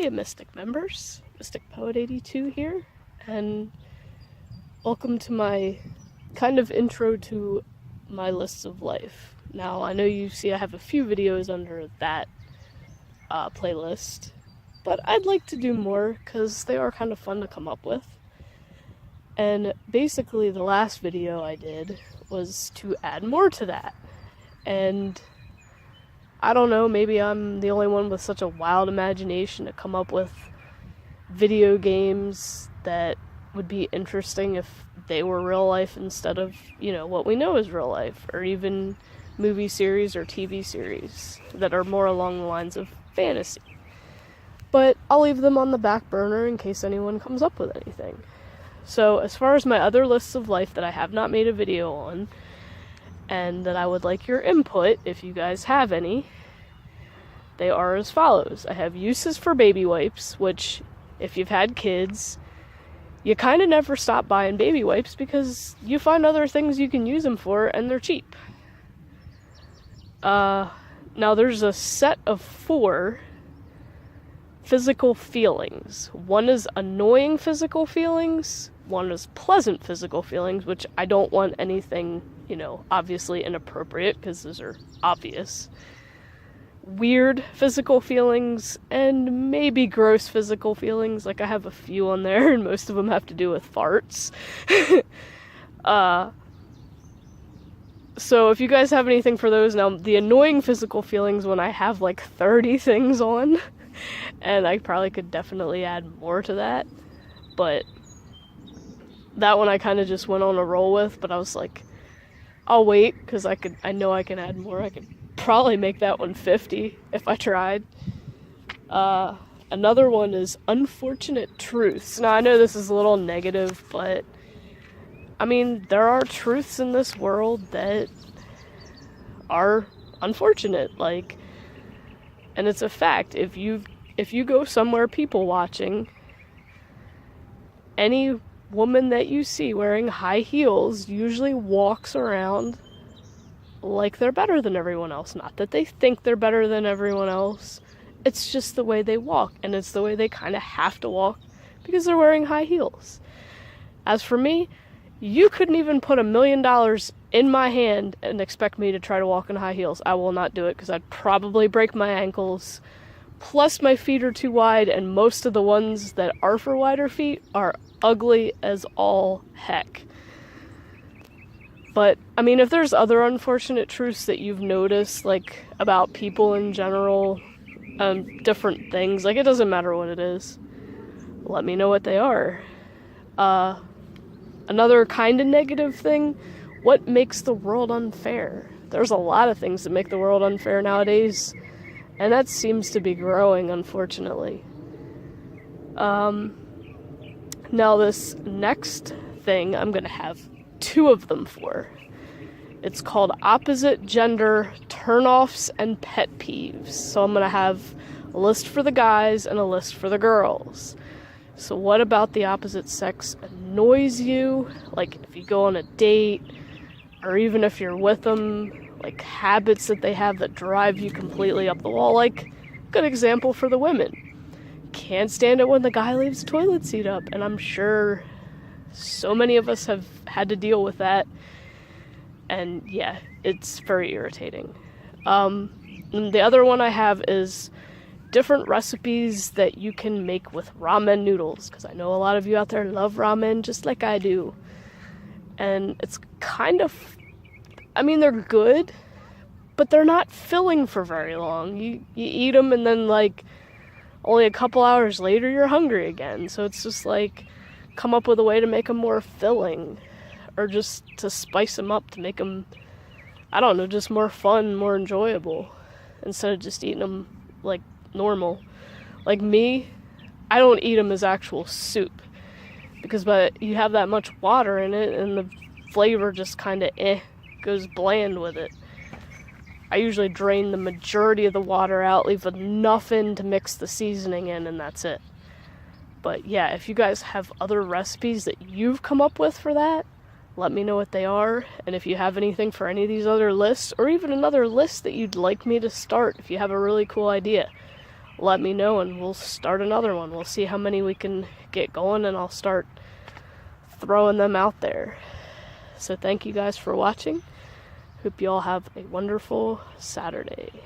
Hey Mystic members, Mystic Poet 82 here, and welcome to my kind of intro to my lists of life. Now, I know you see I have a few videos under that playlist, but I'd like to do more because they are kind of fun to come up with. And basically, the last video I did was to add more to that. And I don't know, maybe I'm the only one with such a wild imagination to come up with video games that would be interesting if they were real life instead of, what we know is real life, or even movie series or TV series that are more along the lines of fantasy. But I'll leave them on the back burner in case anyone comes up with anything. So as far as my other lists of life that I have not made a video on, and that I would like your input, if you guys have any, they are as follows. I have uses for baby wipes, which, if you've had kids, you kind of never stop buying baby wipes because you find other things you can use them for, and they're cheap. Now there's a set of 4 physical feelings. One is annoying physical feelings, one is pleasant physical feelings, which I don't want anything, obviously inappropriate, because those are obvious. Weird physical feelings, and maybe gross physical feelings. Like, I have a few on there, and most of them have to do with farts. So if you guys have anything for those, now the annoying physical feelings, when I have like 30 things on, and I probably could definitely add more to that, but that one I kind of just went on a roll with, but I was like, I'll wait, because I know I can add more. I could probably make that one 50 if I tried. Another one is unfortunate truths. Now, I know this is a little negative, but I mean, there are truths in this world that are unfortunate, and it's a fact. If you go somewhere people watching, any woman that you see wearing high heels usually walks around like they're better than everyone else. Not that they think they're better than everyone else. It's just the way they walk, and it's the way they kind of have to walk because they're wearing high heels. As for me, you couldn't even put $1 million in my hand and expect me to try to walk in high heels. I will not do it because I'd probably break my ankles. Plus, my feet are too wide, and most of the ones that are for wider feet are ugly as all heck. But, I mean, if there's other unfortunate truths that you've noticed, about people in general, different things, it doesn't matter what it is, let me know what they are. Another kind of negative thing, what makes the world unfair? There's a lot of things that make the world unfair nowadays, and that seems to be growing, unfortunately. Now this next thing, I'm going to have 2 of them for. It's called opposite gender turn-offs and pet peeves. So I'm going to have a list for the guys and a list for the girls. So what about the opposite sex annoys you? If you go on a date, or even if you're with them, habits that they have that drive you completely up the wall. Good example for the women. Can't stand it when the guy leaves the toilet seat up, and I'm sure so many of us have had to deal with that, and yeah, it's very irritating. And the other one I have is different recipes that you can make with ramen noodles, because I know a lot of you out there love ramen just like I do, and it's kind of, they're good, but they're not filling for very long. You eat them, and then only a couple hours later you're hungry again, so it's just come up with a way to make them more filling, or just to spice them up to make them, I don't know, just more fun, more enjoyable, instead of just eating them normal. Me, I don't eat them as actual soup, because you have that much water in it, and the flavor just kind of goes bland with it. I usually drain the majority of the water out, leave enough in to mix the seasoning in, and that's it. But yeah, if you guys have other recipes that you've come up with for that, let me know what they are. And if you have anything for any of these other lists, or even another list that you'd like me to start, if you have a really cool idea, let me know and we'll start another one. We'll see how many we can get going, and I'll start throwing them out there. So thank you guys for watching. Hope you all have a wonderful Saturday.